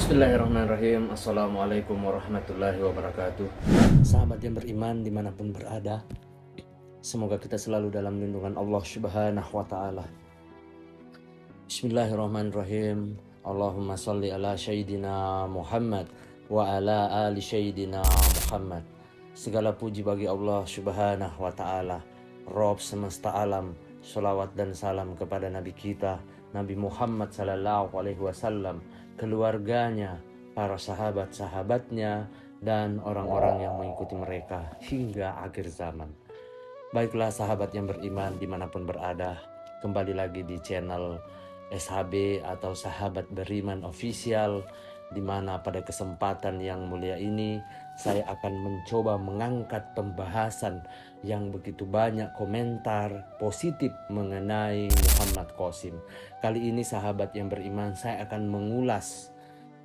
Bismillahirrahmanirrahim. Assalamualaikum warahmatullahi wabarakatuh. Sahabat yang beriman dimanapun berada, semoga kita selalu dalam lindungan Allah Subhanahu wa ta'ala. Bismillahirrahmanirrahim. Allahumma salli ala Sayyidina Muhammad wa ala ali Sayyidina Muhammad. Segala puji bagi Allah Subhanahu wa ta'ala, Rabb semesta alam. Salawat dan salam kepada Nabi kita, Nabi Muhammad sallallahu alaihi wasallam, keluarganya, para sahabat-sahabatnya, dan orang-orang yang mengikuti mereka hingga akhir zaman. Baiklah sahabat yang beriman dimanapun berada, kembali lagi di channel SHB atau Sahabat Beriman Official, di mana pada kesempatan yang mulia ini saya akan mencoba mengangkat pembahasan yang begitu banyak komentar positif mengenai Muhammad Qasim. Kali ini sahabat yang beriman, saya akan mengulas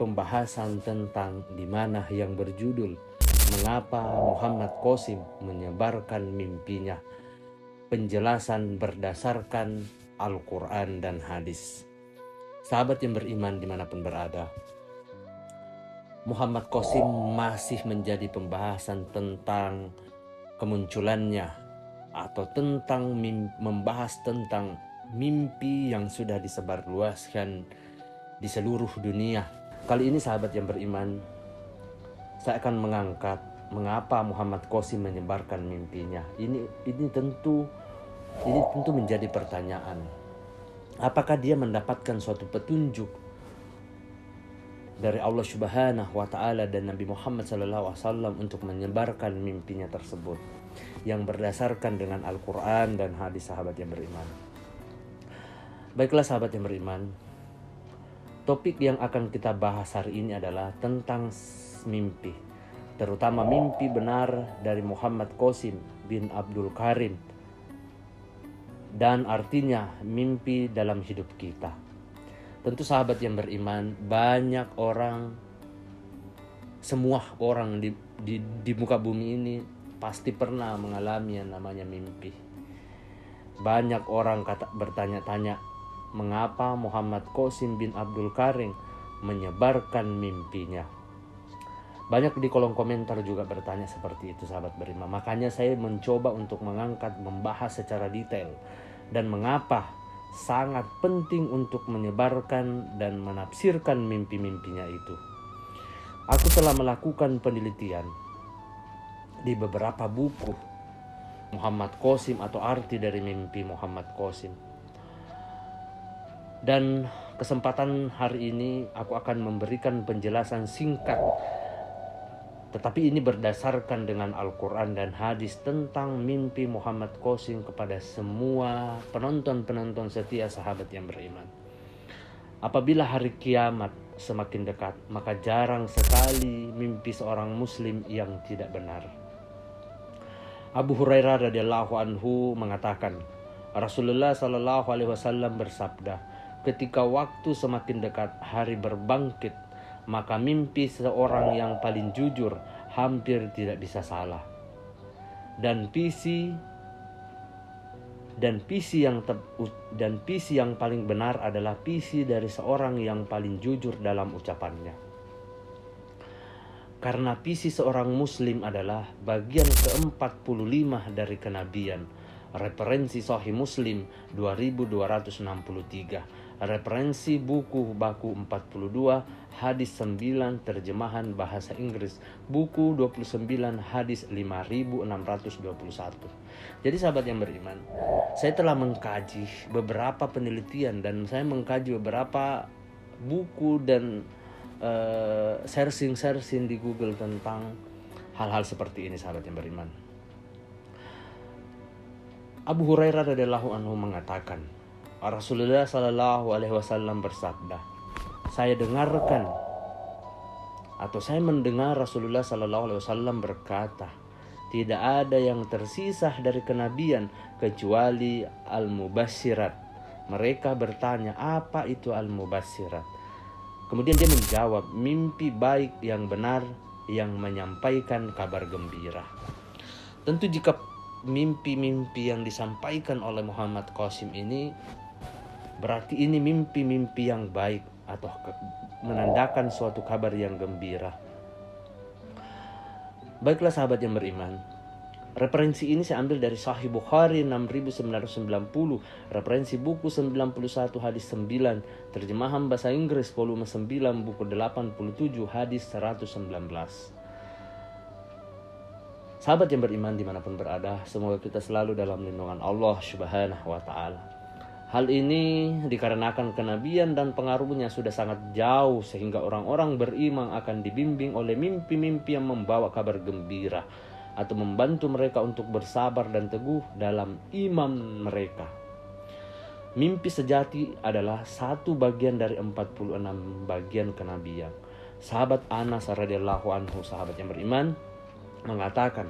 pembahasan tentang di mana yang berjudul Mengapa Muhammad Qasim menyebarkan mimpinya. Penjelasan berdasarkan Al-Quran dan hadis. Sahabat yang beriman dimanapun berada, Muhammad Qasim masih menjadi pembahasan tentang kemunculannya atau tentang membahas tentang mimpi yang sudah disebarluaskan di seluruh dunia. Kali ini sahabat yang beriman, saya akan mengangkat mengapa Muhammad Qasim menyebarkan mimpinya. Ini tentu menjadi pertanyaan. Apakah dia mendapatkan suatu petunjuk dari Allah Subhanahu wa ta'ala dan Nabi Muhammad sallallahu alaihi wasallam untuk menyebarkan mimpinya tersebut yang berdasarkan dengan Al-Quran dan hadis sahabat yang beriman. Baiklah sahabat yang beriman, topik yang akan kita bahas hari ini adalah tentang mimpi, terutama mimpi benar dari Muhammad Qasim bin Abdul Karim, dan artinya mimpi dalam hidup kita. Tentu sahabat yang beriman, banyak orang, semua orang di muka bumi ini pasti pernah mengalami yang namanya mimpi. Banyak orang bertanya-tanya, mengapa Muhammad Qasim bin Abdul Karim menyebarkan mimpinya. Banyak di kolom komentar juga bertanya seperti itu sahabat beriman. Makanya saya mencoba untuk membahas secara detail dan mengapa sangat penting untuk menyebarkan dan menafsirkan mimpi-mimpinya itu. Aku telah melakukan penelitian di beberapa buku Muhammad Qasim atau arti dari mimpi Muhammad Qasim. Dan kesempatan hari ini aku akan memberikan penjelasan singkat, tetapi ini berdasarkan dengan Al-Quran dan hadis tentang mimpi Muhammad Qasim kepada semua penonton-penonton setia sahabat yang beriman. Apabila hari kiamat semakin dekat, maka jarang sekali mimpi seorang muslim yang tidak benar. Abu Hurairah radhiyallahu anhu mengatakan, Rasulullah sallallahu alaihi wasallam bersabda, ketika waktu semakin dekat hari berbangkit, maka mimpi seorang yang paling jujur hampir tidak bisa salah. Dan visi yang paling benar adalah visi dari seorang yang paling jujur dalam ucapannya. Karena visi seorang muslim adalah bagian ke-45 dari kenabian. Referensi Sahih Muslim 2263. Referensi buku Baku 42, hadis 9 terjemahan bahasa Inggris, buku 29, hadis 5621. Jadi sahabat yang beriman, saya telah mengkaji beberapa penelitian dan saya mengkaji beberapa buku dan searching di Google tentang hal-hal seperti ini sahabat yang beriman. Abu Hurairah radhiyallahu anhu mengatakan, Rasulullah sallallahu alaihi wasallam bersabda, saya mendengar Rasulullah sallallahu alaihi wasallam berkata, tidak ada yang tersisa dari kenabian kecuali al-mubassyirat. Mereka bertanya, apa itu al-mubassyirat? Kemudian dia menjawab, mimpi baik yang benar yang menyampaikan kabar gembira. Tentu jika mimpi-mimpi yang disampaikan oleh Muhammad Qasim ini, berarti ini mimpi-mimpi yang baik atau menandakan suatu kabar yang gembira. Baiklah sahabat yang beriman, referensi ini saya ambil dari Sahih Bukhari 6990, referensi buku 91 hadis 9, terjemahan bahasa Inggris volume 9 buku 87 hadis 119. Sahabat yang beriman dimanapun berada, semoga kita selalu dalam lindungan Allah Subhanahu wa ta'ala. Hal ini dikarenakan kenabian dan pengaruhnya sudah sangat jauh sehingga orang-orang beriman akan dibimbing oleh mimpi-mimpi yang membawa kabar gembira atau membantu mereka untuk bersabar dan teguh dalam iman mereka. Mimpi sejati adalah satu bagian dari 46 bagian kenabian. Sahabat Anas radhiyallahu anhu, sahabat yang beriman, mengatakan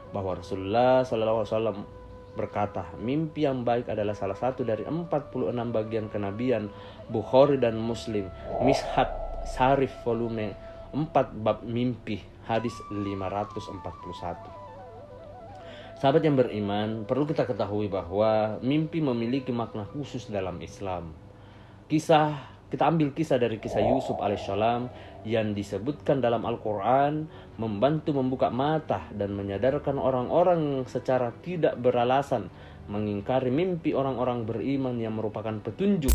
bahwa Rasulullah SAW berkata, mimpi yang baik adalah salah satu dari 46 bagian kenabian. Bukhari dan Muslim, Mishat Sarif volume 4 bab mimpi, hadis 541. Sahabat yang beriman, perlu kita ketahui bahwa mimpi memiliki makna khusus dalam Islam. Kita ambil kisah dari kisah Yusuf alaihissalam yang disebutkan dalam Al-Quran, membantu membuka mata dan menyadarkan orang-orang secara tidak beralasan mengingkari mimpi orang-orang beriman yang merupakan petunjuk.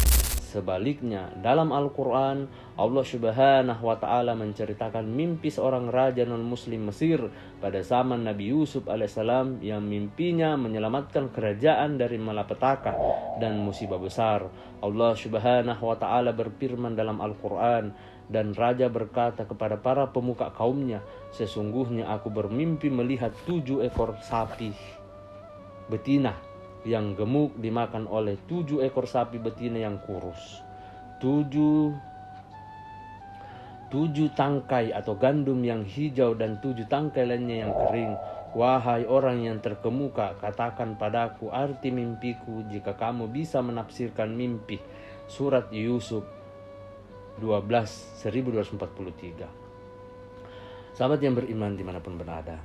Sebaliknya, dalam Al-Quran, Allah Subhanahu wa ta'ala menceritakan mimpi seorang raja non-muslim Mesir pada zaman Nabi Yusuf alaihissalam yang mimpinya menyelamatkan kerajaan dari malapetaka dan musibah besar. Allah Subhanahu wa ta'ala berfirman dalam Al-Quran, dan raja berkata kepada para pemuka kaumnya, sesungguhnya aku bermimpi melihat 7 ekor sapi betina yang gemuk dimakan oleh 7 ekor sapi betina yang kurus. 7 tangkai atau gandum yang hijau dan 7 tangkai lainnya yang kering. Wahai orang yang terkemuka, katakan padaku arti mimpiku jika kamu bisa menafsirkan mimpi. Surat Yusuf 12:1243. Sahabat yang beriman dimanapun berada,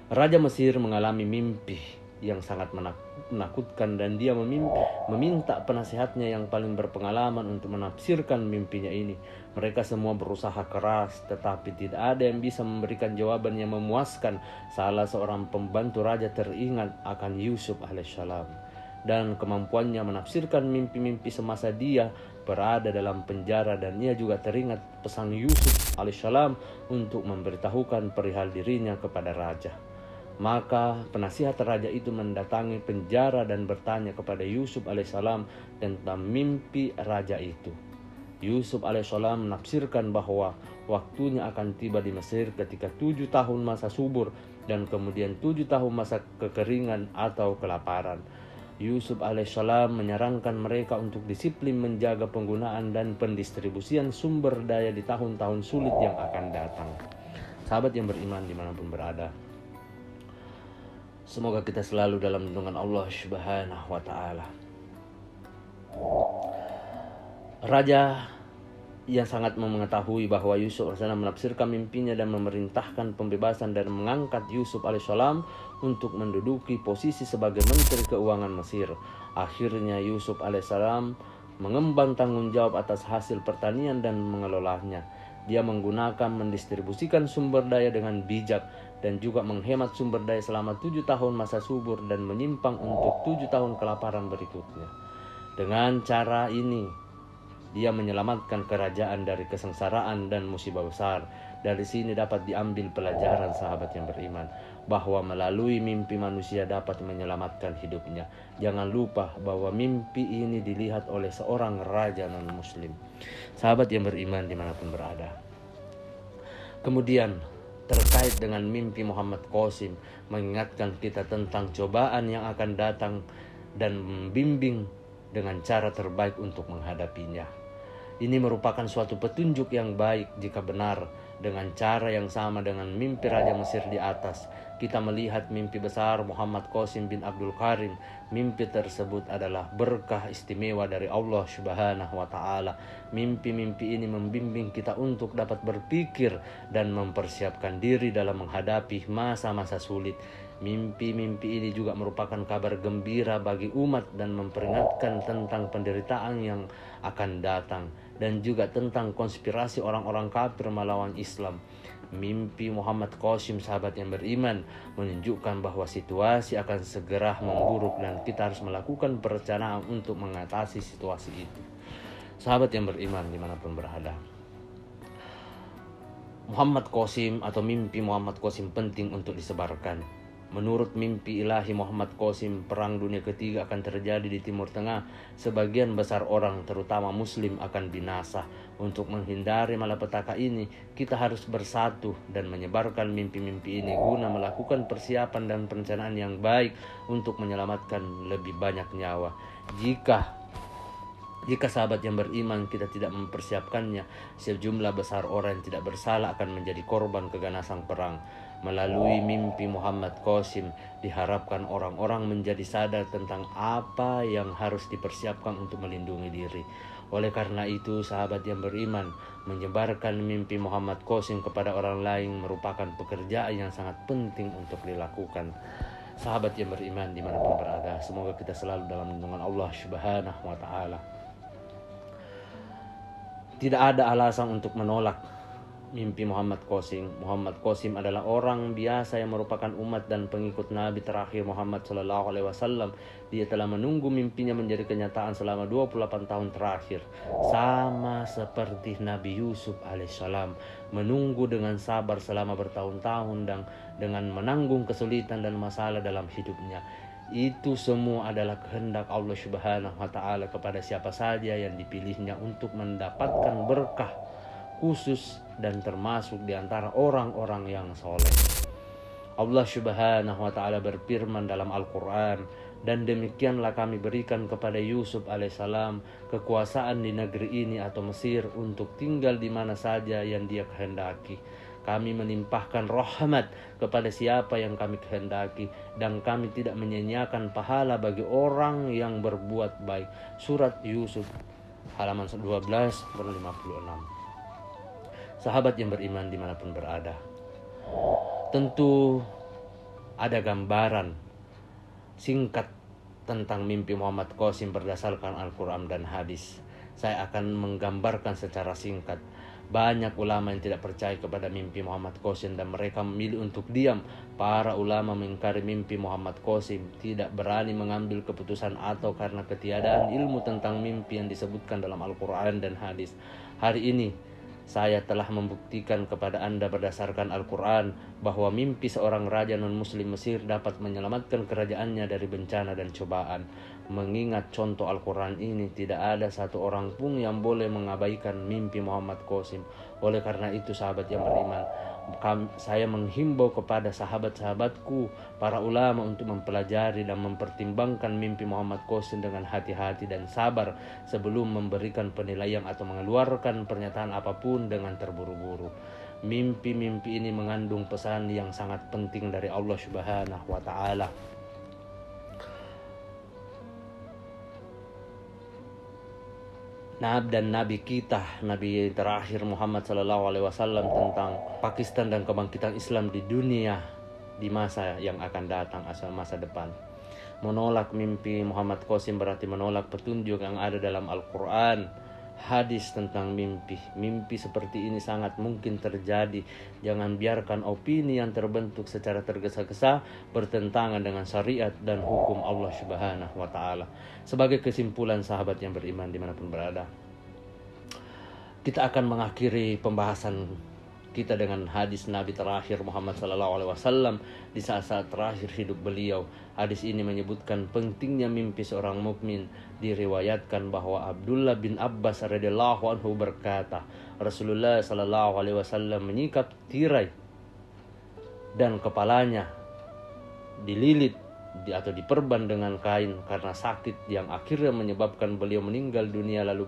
Raja Mesir mengalami mimpi yang sangat menakutkan dan dia meminta penasihatnya yang paling berpengalaman untuk menafsirkan mimpinya ini. Mereka semua berusaha keras, tetapi tidak ada yang bisa memberikan jawaban yang memuaskan. Salah seorang pembantu raja teringat akan Yusuf alaihissalam dan kemampuannya menafsirkan mimpi-mimpi semasa dia berada dalam penjara, dan ia juga teringat pesan Yusuf alaihissalam untuk memberitahukan perihal dirinya kepada raja. Maka penasihat raja itu mendatangi penjara dan bertanya kepada Yusuf alaihissalam tentang mimpi raja itu. Yusuf alaihissalam menafsirkan bahwa waktunya akan tiba di Mesir ketika 7 tahun masa subur dan kemudian 7 tahun masa kekeringan atau kelaparan. Yusuf alaihissalam menyarankan mereka untuk disiplin menjaga penggunaan dan pendistribusian sumber daya di tahun-tahun sulit yang akan datang. Sahabat yang beriman dimanapun berada, semoga kita selalu dalam lindungan Allah Subhanahu wa ta'ala. Raja yang sangat mengetahui bahwa Yusuf alaihissalam menafsirkan mimpinya dan memerintahkan pembebasan dan mengangkat Yusuf alaihissalam untuk menduduki posisi sebagai Menteri Keuangan Mesir. Akhirnya Yusuf alaihissalam mengemban tanggung jawab atas hasil pertanian dan mengelolanya. Dia menggunakan mendistribusikan sumber daya dengan bijak dan juga menghemat sumber daya selama 7 tahun masa subur dan menyimpang untuk 7 tahun kelaparan berikutnya. Dengan cara ini, dia menyelamatkan kerajaan dari kesengsaraan dan musibah besar. Dari sini dapat diambil pelajaran sahabat yang beriman, bahwa melalui mimpi manusia dapat menyelamatkan hidupnya. Jangan lupa bahwa mimpi ini dilihat oleh seorang raja non-muslim. Sahabat yang beriman dimanapun berada. Kemudian terkait dengan mimpi Muhammad Qasim, mengingatkan kita tentang cobaan yang akan datang dan membimbing dengan cara terbaik untuk menghadapinya. Ini merupakan suatu petunjuk yang baik jika benar. Dengan cara yang sama dengan mimpi Raja Mesir di atas, kita melihat mimpi besar Muhammad Qasim bin Abdul Karim. Mimpi tersebut adalah berkah istimewa dari Allah Subhanahu wa ta'ala. Mimpi-mimpi ini membimbing kita untuk dapat berpikir dan mempersiapkan diri dalam menghadapi masa-masa sulit. Mimpi-mimpi ini juga merupakan kabar gembira bagi umat dan memperingatkan tentang penderitaan yang akan datang. dan juga tentang konspirasi orang-orang kafir melawan Islam. Mimpi Muhammad Qasim, sahabat yang beriman, menunjukkan bahwa situasi akan segera memburuk dan kita harus melakukan perencanaan untuk mengatasi situasi itu. Sahabat yang beriman dimanapun berada, Muhammad Qasim atau mimpi Muhammad Qasim penting untuk disebarkan. Menurut mimpi ilahi Muhammad Qasim, perang dunia ketiga akan terjadi di Timur Tengah. Sebagian besar orang, terutama muslim, akan binasa. Untuk menghindari malapetaka ini, kita harus bersatu dan menyebarkan mimpi-mimpi ini guna melakukan persiapan dan perencanaan yang baik untuk menyelamatkan lebih banyak nyawa. Jika sahabat yang beriman kita tidak mempersiapkannya, sejumlah besar orang yang tidak bersalah akan menjadi korban keganasan perang. Melalui mimpi Muhammad Qasim, diharapkan orang-orang menjadi sadar tentang apa yang harus dipersiapkan untuk melindungi diri. Oleh karena itu, sahabat yang beriman, menyebarkan mimpi Muhammad Qasim kepada orang lain merupakan pekerjaan yang sangat penting untuk dilakukan. Sahabat yang beriman dimanapun berada, semoga kita selalu dalam lindungan Allah Subhanahu wa Ta'ala. Tidak ada alasan untuk menolak mimpi Muhammad Qasim. Muhammad Qasim adalah orang biasa yang merupakan umat dan pengikut Nabi terakhir Muhammad SAW. Dia telah menunggu mimpinya menjadi kenyataan selama 28 tahun terakhir. Sama seperti Nabi Yusuf alaihissalam, menunggu dengan sabar selama bertahun-tahun dan dengan menanggung kesulitan dan masalah dalam hidupnya. Itu semua adalah kehendak Allah Subhanahu wa Ta'ala kepada siapa saja yang dipilihnya untuk mendapatkan berkah khusus dan termasuk di antara orang-orang yang soleh. Allah Subhanahu wa Ta'ala berfirman dalam Al-Quran, dan demikianlah kami berikan kepada Yusuf alaihissalam kekuasaan di negeri ini atau Mesir untuk tinggal di mana saja yang dia kehendaki. Kami menimpahkan rahmat kepada siapa yang kami kehendaki, dan kami tidak menyia-nyiakan pahala bagi orang yang berbuat baik. Surat Yusuf halaman 12 56. Sahabat yang beriman dimanapun berada, tentu ada gambaran singkat tentang mimpi Muhammad Qasim berdasarkan Al-Quran dan hadis. Saya akan menggambarkan secara singkat. Banyak ulama yang tidak percaya kepada mimpi Muhammad Qasim dan mereka memilih untuk diam. Para ulama mengingkari mimpi Muhammad Qasim, tidak berani mengambil keputusan atau karena ketiadaan ilmu tentang mimpi yang disebutkan dalam Al-Quran dan hadis. Hari ini saya telah membuktikan kepada Anda berdasarkan Al-Quran bahwa mimpi seorang raja non-muslim Mesir dapat menyelamatkan kerajaannya dari bencana dan cobaan. Mengingat contoh Al-Quran ini, tidak ada satu orang pun yang boleh mengabaikan mimpi Muhammad Qasim. Oleh karena itu, sahabat yang beriman, saya menghimbau kepada sahabat-sahabatku, para ulama, untuk mempelajari dan mempertimbangkan mimpi Muhammad Qasim dengan hati-hati dan sabar sebelum memberikan penilaian atau mengeluarkan pernyataan apapun dengan terburu-buru. Mimpi-mimpi ini mengandung pesan yang sangat penting dari Allah Subhanahu wa Ta'ala. Dan Nabi kita, Nabi terakhir Muhammad SAW, tentang Pakistan dan kebangkitan Islam di dunia di masa yang akan datang, asal masa depan. Menolak mimpi Muhammad Qasim berarti menolak petunjuk yang ada dalam Al-Quran, hadis tentang mimpi. Mimpi seperti ini sangat mungkin terjadi. Jangan biarkan opini yang terbentuk secara tergesa-gesa bertentangan dengan syariat dan hukum Allah Subhanahu wa Ta'ala. Sebagai kesimpulan, sahabat yang beriman dimanapun berada, kita akan mengakhiri pembahasan kita dengan hadis Nabi terakhir Muhammad SAW di saat-saat terakhir hidup beliau. Hadis ini menyebutkan pentingnya mimpi seorang mukmin. Diriwayatkan bahwa Abdullah bin Abbas radhiyallahu anhu berkata, Rasulullah SAW menyikap tirai dan kepalanya dililit atau diperban dengan kain karena sakit yang akhirnya menyebabkan beliau meninggal dunia. Lalu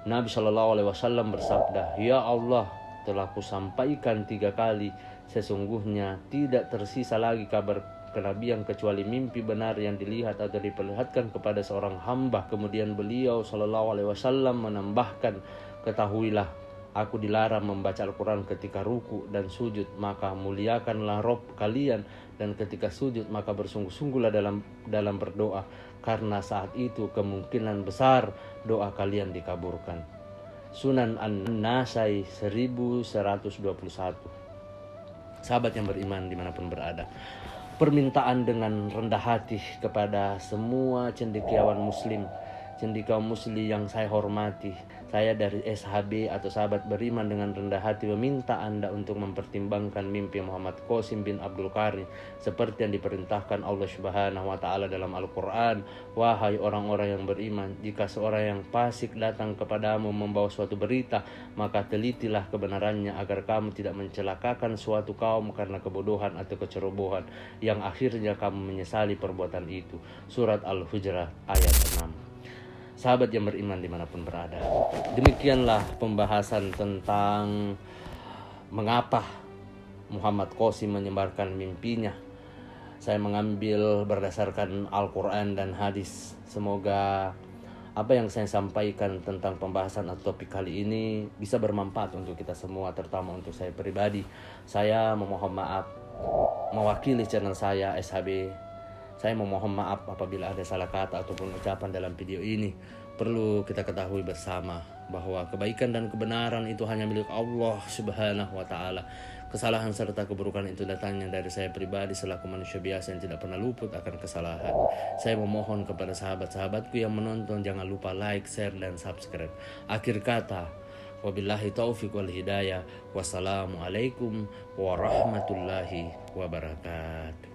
Nabi SAW bersabda, "Ya Allah, telah kusampaikan 3 kali, sesungguhnya tidak tersisa lagi kabar kenabian kecuali mimpi benar yang dilihat atau diperlihatkan kepada seorang hamba." Kemudian beliau SAW menambahkan, "Ketahuilah, aku dilarang membaca Al-Quran ketika ruku dan sujud, maka muliakanlah Rabb kalian, dan ketika sujud maka bersungguh-sungguhlah dalam berdoa, karena saat itu kemungkinan besar doa kalian dikabulkan." Sunan An-Nasai 1121. Sahabat yang beriman dimanapun berada, permintaan dengan rendah hati kepada semua cendekiawan muslim, cendekiawan muslim yang saya hormati. Saya dari SHB atau sahabat beriman dengan rendah hati meminta Anda untuk mempertimbangkan mimpi Muhammad Qasim bin Abdul Qarim seperti yang diperintahkan Allah Subhanahu wa taala dalam Al-Qur'an. Wahai orang-orang yang beriman, jika seorang yang fasik datang kepadamu membawa suatu berita, maka telitilah kebenarannya agar kamu tidak mencelakakan suatu kaum karena kebodohan atau kecerobohan yang akhirnya kamu menyesali perbuatan itu. Surat Al-Hujurat ayat 6. Sahabat yang beriman dimanapun berada, demikianlah pembahasan tentang mengapa Muhammad Qasim menyebarkan mimpinya. Saya mengambil berdasarkan Al-Quran dan hadis. Semoga apa yang saya sampaikan tentang pembahasan atau topik kali ini bisa bermanfaat untuk kita semua, terutama untuk saya pribadi. Saya memohon maaf mewakili channel saya SHB. Saya memohon maaf apabila ada salah kata ataupun ucapan dalam video ini. Perlu kita ketahui bersama bahwa kebaikan dan kebenaran itu hanya milik Allah Subhanahu wa taala. Kesalahan serta keburukan itu datangnya dari saya pribadi selaku manusia biasa yang tidak pernah luput akan kesalahan. Saya memohon kepada sahabat-sahabatku yang menonton, jangan lupa like, share, dan subscribe. Akhir kata, wabillahi taufiq wal hidayah. Wassalamualaikum warahmatullahi wabarakatuh.